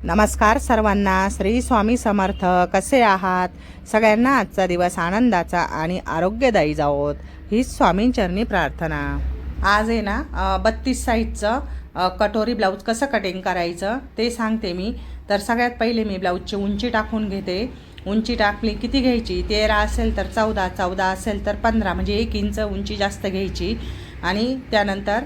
नमस्कार सर्वांना, श्री स्वामी समर्थ. कसे आहात? सगळ्यांना आजचा दिवस आनंदाचा आणि आरोग्यदायी जावोत हीच स्वामींचरणी प्रार्थना. आज आहे ना 32 साईजचं कटोरी ब्लाऊज कसं कटिंग करायचं ते सांगते मी. तर सगळ्यात पहिले मी ब्लाऊजची उंची टाकून घेते. उंची टाकली किती घ्यायची? 13 असेल तर 14, 14 असेल तर 15, म्हणजे 1 इंच उंची जास्त घ्यायची. आणि त्यानंतर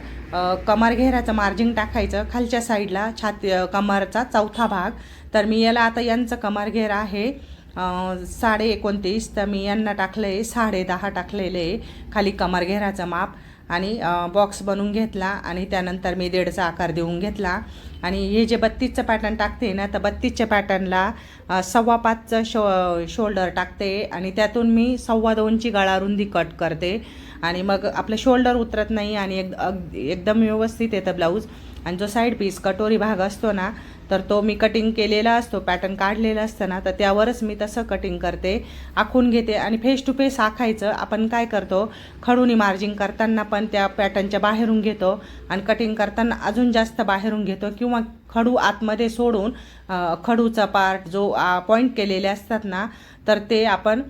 कमर घेराचं मार्जिन टाकायचं खालच्या साईडला, छाती कमरचा चौथा भाग. तर मी याला आता यांचं कमर घेर आहे 29.5, तर मी यांना टाकलं आहे 10.5 टाकलेले आहे खाली कमर घेराचं माप. आणि बॉक्स बनवून घेतला आणि त्यानंतर मी 1.5चा आकार देऊन घेतला. आणि हे जे 32चं पॅटर्न टाकते ना, तर 32च्या पॅटर्नला 5.25चं शोल्डर टाकते आणि त्यातून मी 2.25ची गळा रुंदी कट करते. आणि मग आपलं शोल्डर उतरत नाही आणि एकदम व्यवस्थित येतं ब्लाऊज. आणि जो साईड पीस कटोरी भाग असतो ना, तर तो मी कटिंग केलेला असतो, पॅटर्न काढलेला असतं ना, तर त्यावरच मी तसं कटिंग करते, आखून घेते. आणि फेस टू फेस आखायचं. आपण काय करतो, खडूनी मार्जिंग करताना पण त्या पॅटर्नच्या बाहेरून घेतो आणि कटिंग करताना अजून जास्त बाहेरून घेतो, किंवा खडू आतमध्ये सोडून खडूचा पार्ट जो पॉईंट केलेले असतात ना, तर ते आपण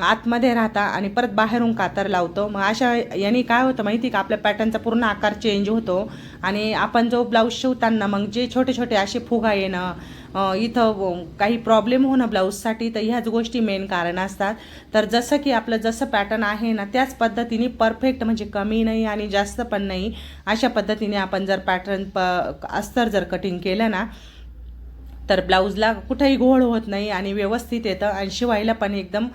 आतमध्ये राहता आणि परत बाहेरून कातर लावतो. मग अशा याने काय होतं माहिती का, आपल्या पॅटर्नचा पूर्ण आकार चेंज होतो. आणि आपण जो ब्लाऊज शिवताना मग जे छोटे छोटे असे फुगा येणं, इथं काही प्रॉब्लेम होणं ब्लाऊजसाठी, तर ह्याच गोष्टी मेन कारण असतात. तर जसं की आपलं जसं पॅटर्न आहे ना, त्याच पद्धतीने परफेक्ट, म्हणजे कमी नाही आणि जास्त पण नाही, अशा पद्धतीने आपण जर पॅटर्न अस्तर जर कटिंग केलं ना, तर ब्लाऊजला कुठेही घोळ होत नाही आणि व्यवस्थित येतं. आणि शिवायला पण एकदम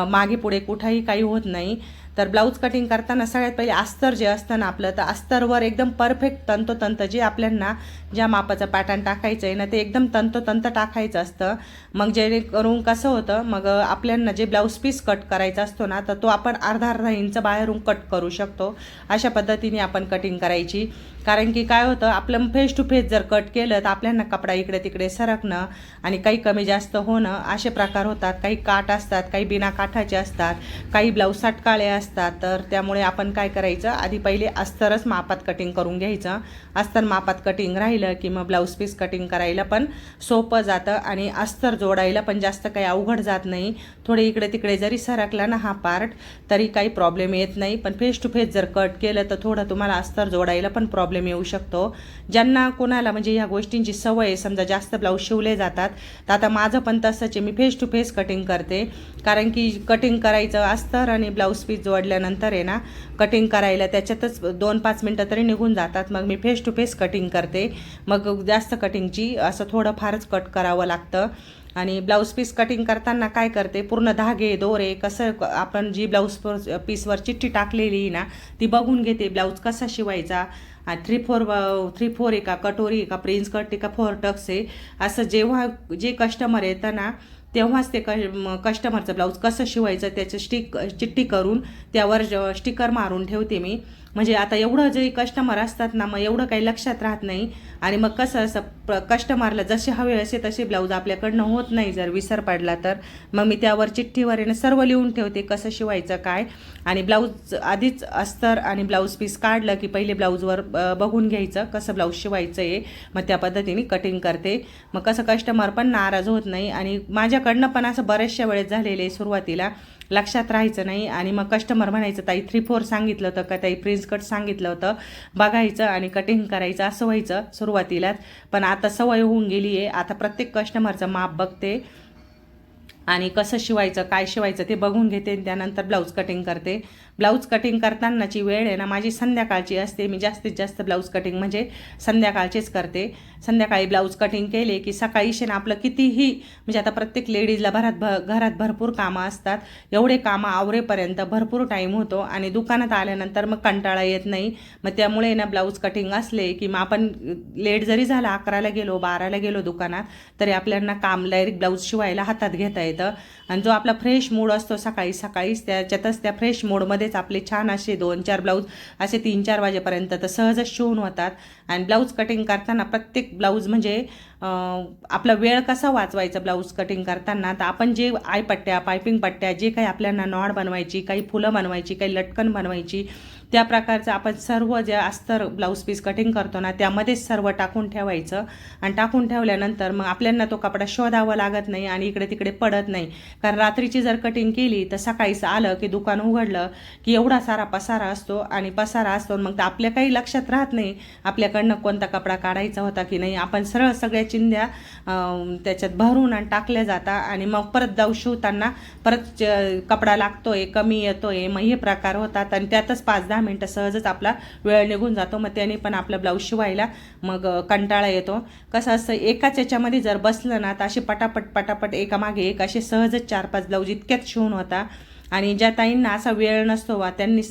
मागे पुढे कुठेही काही होत नाही. तर ब्लाऊज कटिंग करताना सगळ्यात पहिले अस्तर जे असतं ना आपलं, तर अस्तरवर एकदम परफेक्ट तंतोतंत जे आपल्याला ज्या मापाचं पॅटर्न टाकायचं आहे ना, ते एकदम तंतोतंत टाकायचं असतं. मग जेणेकरून कसं होतं, मग आपल्याला जे ब्लाऊज पीस कट करायचा असतो ना, तर तो आपण अर्धा इंच बाहेरून कट करू शकतो. अशा पद्धतीने आपण कटिंग करायची. कारण की काय होतं, आपलं फेस टू फेस जर कट केलं तर आपल्याला कपडा इकडे तिकडे सरकणं आणि काही कमी जास्त होणं असे प्रकार होतात. काही काठ असतात, काही बिना काठाचे असतात, काही ब्लाऊज सटकाळे असतात. तर त्यामुळे आपण काय करायचं, आधी पहिले अस्तरच मापात कटिंग करून घ्यायचं. अस्तर मापात कटिंग राहिलं की मग ब्लाऊज पीस कटिंग करायला पण सोपं जातं आणि अस्तर जोडायला पण जास्त काही अवघड जात नाही. थोडे इकडे तिकडे जरी सरकला ना हा पार्ट, तरी काही प्रॉब्लेम येत नाही. पण फेस टू फेस जर कट केलं तर थोडं तुम्हाला अस्तर जोडायला पण प्रॉब्लेम येऊ शकतो. ज्यांना कोणाला म्हणजे ह्या गोष्टींची सवय आहे, समजा जास्त ब्लाऊज शिवले जातात, तर आता माझं पण तसंच आहे, मी फेस टू फेस कटिंग करते. कारण की कटिंग करायचं अस्तर आणि ब्लाऊज पीस जोडल्यानंतर आहे ना, कटिंग करायला त्याच्यातच 2-5 मिनटं तरी निघून जातात. मग मी फेस टू फेस कटिंग करते. मग जास्त कटिंगची असं थोडं फारच कट करावं लागतं. आणि ब्लाऊज पीस कटिंग करताना काय करते, पूर्ण धागे दोरे कसं आपण जी ब्लाऊज पीसवर चिठ्ठी टाकलेली ना, ती बघून घेते. ब्लाऊज कसा शिवायचा, 3/4 आहे का, कटोरी आहे का, प्रिन्स कट आहे का, 4 टक्स आहे, असं जेव्हा जे कस्टमर येतं ना, तेव्हाच ते कस्टमरचं ब्लाऊज कसं शिवायचं त्याचं चिठ्ठी करून त्यावर स्टिकर मारून ठेवते मी. म्हणजे आता एवढं जे कस्टमर असतात ना, मग एवढं काही लक्षात राहत नाही. आणि मग कसं असं कस्टमरला जसे हवे असे तसे ब्लाऊज आपल्याकडनं होत नाही जर विसर पडला तर. मग मी त्यावर चिठ्ठीवर येणं सर्व लिहून ठेवते कसं शिवायचं काय. आणि ब्लाऊज आधीच अस्तर आणि ब्लाऊज पीस काढलं की पहिले ब्लाऊजवर बघून घ्यायचं कसं ब्लाऊज शिवायचं आहे. मग त्या पद्धतीने कटिंग करते. मग कसं कस्टमर पण नाराज होत नाही. आणि माझ्याकडनं पण असं बऱ्याचशा वेळेस झालेले सुरुवातीला लक्षात राहायचं नाही. आणि मग कस्टमर म्हणायचं, ताई 3/4 सांगितलं होतं का, ताई प्रिन्स कट सांगितलं होतं, बघायचं आणि कटिंग करायचं, असं व्हायचं सुरुवातीलाच. पण आता सवय होऊन गेली आहे. आता प्रत्येक कस्टमरचं माप बघते आणि कसं शिवायचं काय शिवायचं ते बघून घेते. त्यानंतर ब्लाऊज कटिंग करते. ब्लाऊज कटिंग करतानाची वेळ आहे ना माझी संध्याकाळची असते. मी जास्तीत जास्त ब्लाऊज कटिंग म्हणजे संध्याकाळचेच करते. संध्याकाळी ब्लाऊज कटिंग केले की सकाळी शेण आपलं कितीही, म्हणजे आता प्रत्येक लेडीजला घरात भरपूर कामं असतात. एवढे कामं आवरेपर्यंत भरपूर टाईम होतो आणि दुकानात आल्यानंतर मग कंटाळा येत नाही. मग त्यामुळे ना ब्लाऊज कटिंग असले की मग आपण लेट जरी झाला, 11ला गेलो 12ला गेलो दुकानात, तरी आपल्याला काम डायरेक्ट ब्लाऊज शिवायला हातात घेता येतं. आणि जो आपला फ्रेश मूड असतो सकाळीच त्याच्यातच त्या फ्रेश मूडमध्येच आपले छान असे 2-4 ब्लाऊज असे 3-4 वाजेपर्यंत तर सहजच शिवून होतात. आणि ब्लाऊज कटिंग करताना प्रत्येक ब्लाऊज म्हणजे आपला वेळ कसा वाचवायचा ब्लाऊज कटिंग करताना, तर आपण जे आयपट्ट्या पायपिंग पट्ट्या जे काही आपल्याला नॉड बनवायची, काही फुलं बनवायची, काही लटकन बनवायची, त्या प्रकारचं आपण सर्व जे अस्तर ब्लाऊज पीस कटिंग करतो ना त्यामध्येच सर्व टाकून ठेवायचं आणि टाकून ठेवल्यानंतर मग आपल्याला तो कपडा शोधावा लागत नाही आणि इकडे तिकडे पडत नाही. कारण रात्रीची जर कटिंग केली तर सकाळीच आलं की दुकान उघडलं की एवढा सारा पसारा असतो आणि पसारा असतो मग तर आपल्या काही लक्षात राहत नाही आपल्याकडनं कोणता कपडा काढायचा होता की नाही. आपण सरळ सगळ्या चिंध्या त्याच्यात भरून आणि टाकल्या जातात आणि मग परत ब्लाऊज शिवताना परत कपडा लागतोय कमी येतोय मग हे प्रकार होतात आणि त्यातच 5-10 मिनटं सहजच आपला वेळ निघून जातो. मग त्याने पण आपला ब्लाऊज शिवायला मग कंटाळा येतो. कसं असतं एकाच याच्यामध्ये जर बसलं ना तर असे पटापट एकामागे एक असे सहजच 4-5 ब्लाऊज इतक्यात शिवून होता. आणि ज्या ताईंना असा वेळ नसतो वा त्यांनी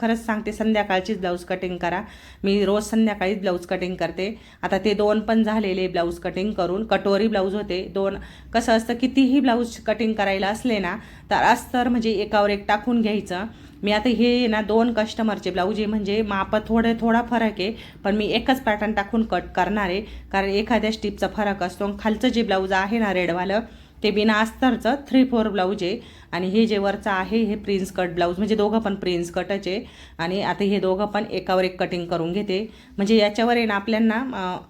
खरंच सांगते संध्याकाळचीच ब्लाऊज कटिंग करा. मी रोज संध्याकाळीच ब्लाऊज कटिंग करते. आता ते 2 पण झालेले ब्लाऊज कटिंग करून कटोरी ब्लाऊज होते 2. कसं असतं कितीही ब्लाऊज कटिंग करायला असले ना तर अस्तर म्हणजे एकावर एक टाकून घ्यायचं. मी आता हे ना 2 कस्टमरचे ब्लाऊज आहे म्हणजे माप थोडा फरक आहे पण मी एकच पॅटर्न टाकून कट करणार आहे कारण एखाद्या स्टिपचा फरक असतो. खालचं जे ब्लाऊज आहे ना रेडवालं ते बिना अस्तरचं 3/4 ब्लाऊज आहे आणि हे जे वरचं आहे हे प्रिन्स कट ब्लाऊज म्हणजे दोघं पण प्रिन्स कटच आहे. आणि आता हे दोघं पण एकावर एक कटिंग करून घेते म्हणजे याच्यावर आहे ना आपल्यांना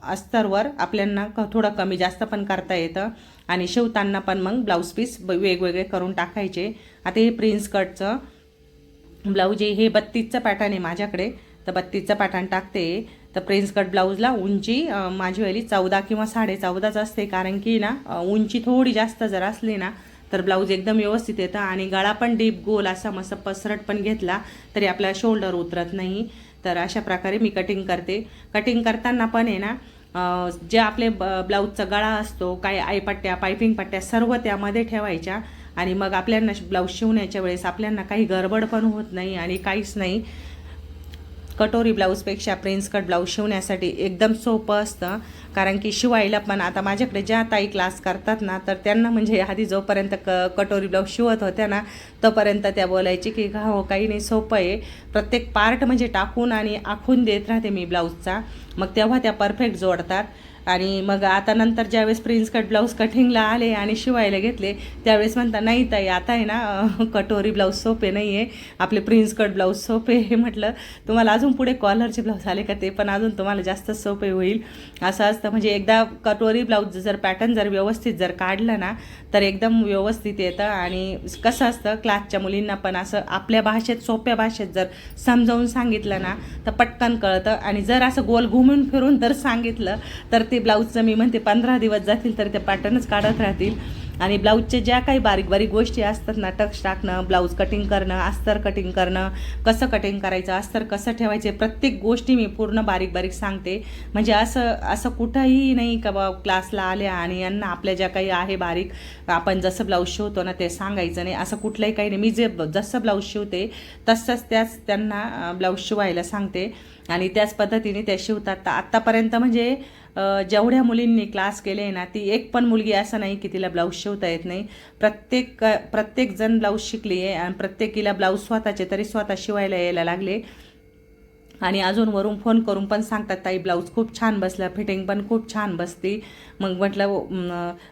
अस्तरवर आपल्यांना थोडं कमी जास्त पण करता येतं आणि शिवताना पण मग ब्लाऊज पीस वेगवेगळे करून टाकायचे. आता हे प्रिन्स कटचं ब्लाऊज आहे हे 32चं पॅटर्न आहे माझ्याकडे तर 32चं पॅटर्न टाकते. तर प्रिन्स कट ब्लाऊजला उंची माझीवाली 14 किंवा 14.5च असते कारण की ना उंची थोडी जास्त जर असली ना तर ब्लाऊज एकदम व्यवस्थित येतं आणि गळा पण डीप गोल असा मस्त पसरट पण घेतला तरी आपला शोल्डर उतरत नाही. तर अशा प्रकारे मी कटिंग करते. कटिंग करताना पण आहे ना जे आपले ब्लाऊजचा गळा असतो काय आईपट्ट्या पायपिंग पट्ट्या सर्व त्यामध्ये ठेवायच्या आणि मग आपल्याला ब्लाऊज शिवण्याच्या वेळेस आपल्याला काही गडबड पण होत नाही आणि काहीच नाही. कटोरी ब्लाऊजपेक्षा प्रिन्स कट ब्लाऊज शिवण्यासाठी एकदम सोपं असतं कारण की शिवायला पण आता माझ्याकडे ज्या ताई क्लास करतात ना तर त्यांना म्हणजे आधी जोपर्यंत कटोरी ब्लाऊज शिवत होत्या ना तोपर्यंत त्या बोलायची की हो काही नाही सोपं आहे. प्रत्येक पार्ट म्हणजे टाकून आणि आखून देत राहते मी ब्लाऊजचा मग तेव्हा त्या परफेक्ट जोडतात. आणि मग आता नंतर ज्यावेळेस प्रिन्स कट ब्लाऊज कटिंगला आले आणि शिवायला घेतले त्यावेळेस म्हणता नाही ताई आता आहे ना कटोरी ब्लाऊज सोपे नाही आहे आपले प्रिन्स कट ब्लाऊज सोपे हे. म्हटलं तुम्हाला अजून पुढे कॉलरचे ब्लाऊज आले का ते पण अजून तुम्हाला जास्त सोपे होईल असं असतं. म्हणजे एकदा कटोरी ब्लाऊज जर पॅटर्न जर व्यवस्थित जर काढलं ना तर एकदम व्यवस्थित येतं. आणि कसं असतं क्लासच्या मुलींना पण असं आपल्या भाषेत सोप्या भाषेत जर समजावून सांगितलं ना तर पटकन कळतं आणि जर असं गोल घुमून फिरून जर सांगितलं तर ते ब्लाऊजचं मी म्हणते 15 दिवस जातील तर ते पॅटर्नच काढत राहतील. आणि ब्लाऊजचे ज्या काही बारीक बारीक गोष्टी असतात ना टक्स टाकणं ब्लाऊज कटिंग करणं अस्तर कटिंग करणं कसं कटिंग करायचं अस्तर कसं ठेवायचे प्रत्येक गोष्टी मी पूर्ण बारीक बारीक सांगते. म्हणजे असं कुठंही नाही का बा क्लासला आल्या आणि यांना आपल्या ज्या काही आहे बारीक आपण जसं ब्लाऊज शिवतो ना ते सांगायचं नाही असं कुठलंही काही नाही. मी जसं ब्लाऊज शिवते तसंच त्यांना ब्लाऊज शिवायला सांगते आणि त्याच पद्धतीने ते शिवतात. तर आत्तापर्यंत म्हणजे जेवढ्या मुलींनी क्लास केले ना ती एक पण मुलगी असं नाही की तिला ब्लाऊज शिवता येत नाही. प्रत्येक जण ब्लाऊज शिकली आहे आणि प्रत्येकीला ब्लाऊज स्वतःचे तरी स्वतः शिवायला यायला लागले. आणि अजून वरून फोन करून पण सांगतात ताई ब्लाऊज खूप छान बसला फिटिंग पण खूप छान बसती. मग म्हटलं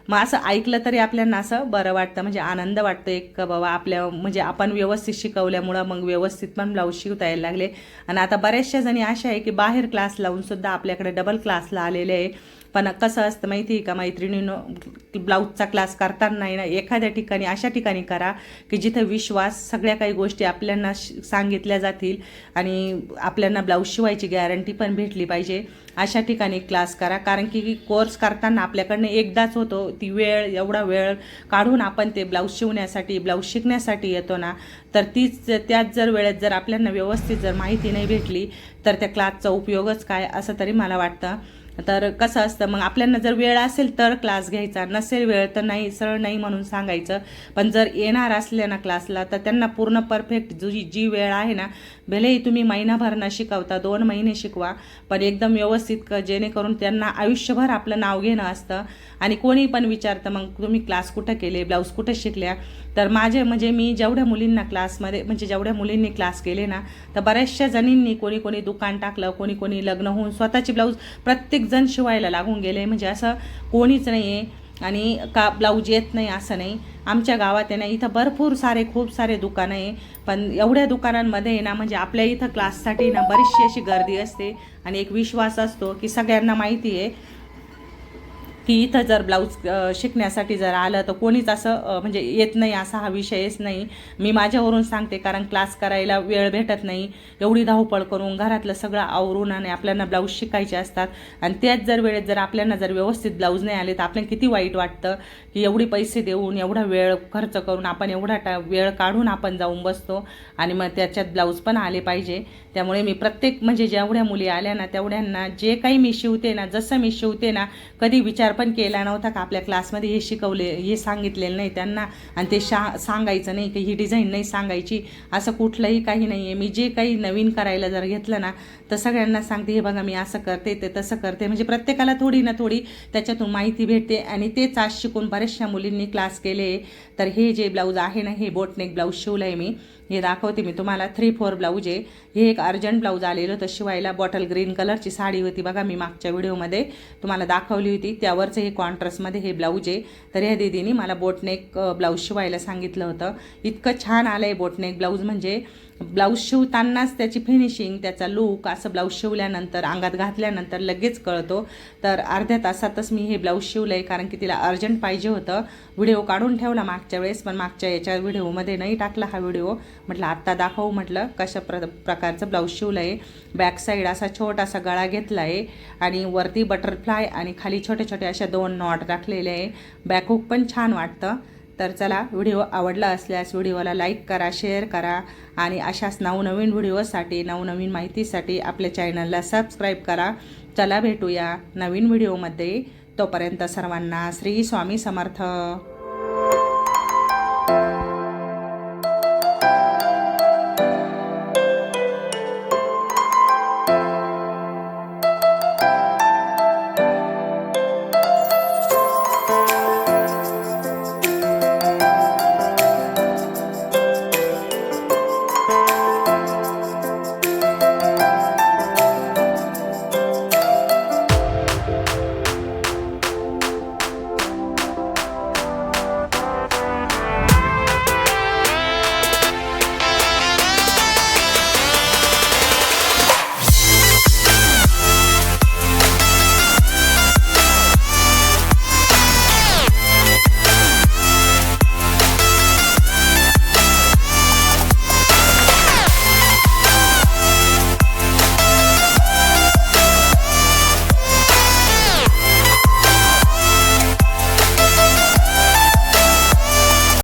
मग असं ऐकलं तरी आपल्याला असं बरं वाटतं म्हणजे आनंद वाटतो एक बाबा आपल्या म्हणजे आपण व्यवस्थित शिकवल्यामुळं मग व्यवस्थित पण ब्लाऊज शिवता यायला लागले. आणि आता बऱ्याचशा जणी अशा आहे की बाहेर क्लास लावूनसुद्धा आपल्याकडे डबल क्लासला आलेले आहे. पण कसं असतं माहिती आहे का मैत्रिणीनं ब्लाऊजचा क्लास करताना नाही ना एखाद्या ठिकाणी अशा ठिकाणी करा की जिथं विश्वास सगळ्या काही गोष्टी आपल्याला सांगितल्या जातील आणि आपल्याला ब्लाऊज शिवायची गॅरंटी पण भेटली पाहिजे अशा ठिकाणी क्लास करा. कारण की कोर्स करताना आपल्याकडनं एकदाच होतो ती एवढा वेळ काढून आपण ते ब्लाऊज शिवण्यासाठी ब्लाऊज शिकण्यासाठी येतो ना तर त्याच जर वेळेत जर आपल्याला व्यवस्थित जर माहिती नाही भेटली तर त्या क्लासचा उपयोगच काय असं तरी मला वाटतं. तर कसं असतं मग आपल्याला जर वेळ असेल तर क्लास घ्यायचा नसेल वेळ तर नाही सरळ नाही म्हणून सांगायचं. पण जर येणार असल्या ना क्लासला तर त्यांना पूर्ण परफेक्ट जी वेळ आहे ना भलेही तुम्ही महिनाभर न शिकवता 2 महिने शिकवा पण एकदम व्यवस्थित जेणेकरून त्यांना आयुष्यभर आपलं नाव घेणं असतं. आणि कोणी पण विचारतं मग तुम्ही क्लास कुठं केले ब्लाऊज कुठं शिकल्या तर म्हणजे मी जेवढ्या मुलींना क्लासमध्ये म्हणजे जेवढ्या मुलींनी क्लास केले ना तर बऱ्याचशा जणींनी कोणी दुकान टाकलं कोणी लग्न होऊन स्वतःची ब्लाऊज प्रत्येक जण शिवायला लागून गेले. म्हणजे असं कोणीच नाही आहे आणि का ब्लाऊज येत नाही असं नाही. आमच्या गावात आहे ना इथं भरपूर खूप सारे दुकानं आहे, पण एवढ्या दुकानांमध्ये आहे ना म्हणजे आपल्या इथं क्लाससाठी ना बरीचशी अशी गर्दी असते आणि एक विश्वास असतो की सगळ्यांना माहिती आहे की इथं जर ब्लाऊज शिकण्यासाठी जर आलं तर कोणीच असं म्हणजे येत नाही असा हा विषयच नाही. मी माझ्यावरून सांगते, कारण क्लास करायला वेळ भेटत नाही, एवढी धावपळ करून घरातलं सगळं आवरून आणि आपल्याला ब्लाऊज शिकायचे असतात आणि त्याच जर वेळेत जर आपल्याला जर व्यवस्थित ब्लाऊज नाही आले तर आपल्याला किती वाईट वाटतं की एवढे पैसे देऊन एवढा वेळ खर्च करून आपण एवढा वेळ काढून आपण जाऊन बसतो आणि मग त्याच्यात ब्लाऊज पण आले पाहिजे. त्यामुळे मी प्रत्येक म्हणजे जेवढ्या मुली आल्या ना तेवढ्यांना जे काही मी शिवते ना, जसं मी शिवते ना, कधी विचार पण केला नव्हता का आपल्या क्लासमध्ये हे शिकवले, हे सांगितलेलं नाही त्यांना आणि ते सांगायचं नाही की ही डिझाईन नाही सांगायची, असं कुठलंही काही नाही आहे. मी जे काही नवीन करायला जर घेतलं ना तर सगळ्यांना सांगते, हे बघा मी असं करते, ते तसं करते, म्हणजे प्रत्येकाला थोडी ना थोडी त्याच्यातून माहिती भेटते. आणि तेच आज शिकून बऱ्याचशा मुलींनी क्लास केले. तर हे जे ब्लाऊज आहे ना, हे बोटनेक ब्लाऊज शिवलं आहे मी, हे दाखवते मी तुम्हाला. 3/4 ब्लाऊज आहे. हे एक अर्जंट ब्लाऊज आलेलं होतं शिवायला. बॉटल ग्रीन कलरची साडी होती बघा, मी मागच्या व्हिडिओमध्ये तुम्हाला दाखवली होती, त्यावरचं हे कॉन्ट्रास्टमध्ये हे ब्लाऊज आहे. तर ह्या दीदीनी मला बोटनेक ब्लाऊज शिवायला सांगितलं होतं. इतकं छान आलं आहे बोटनेक ब्लाऊज, म्हणजे ब्लाऊज शिवतानाच त्याची फिनिशिंग, त्याचा लूक असं ब्लाऊज शिवल्यानंतर अंगात घातल्यानंतर लगेच कळतो. तर अर्ध्या तासातच मी हे ब्लाऊज शिवलं आहे, कारण की तिला अर्जंट पाहिजे होतं. व्हिडिओ काढून ठेवला मागच्या वेळेस, पण मागच्या याच्या व्हिडिओमध्ये नाही टाकला हा व्हिडिओ. म्हटलं आत्ता दाखवू, म्हटलं कशा प्रकारचं ब्लाऊज शिवलं आहे. बॅक साईड असा छोटासा गळा घेतला आहे आणि वरती बटरफ्लाय आणि खाली छोटे छोटे अशा 2 नॉट टाकलेले आहे. बॅकहुक पण छान वाटतं. तर चला, व्हिडिओ आवडला असल्यास व्हिडिओला लाईक करा, शेअर करा आणि अशाच नवनवीन व्हिडिओसाठी, नवनवीन माहितीसाठी आपल्या चॅनलला सबस्क्राईब करा. चला भेटूया नवीन व्हिडिओमध्ये. तोपर्यंत सर्वांना श्री स्वामी समर्थ.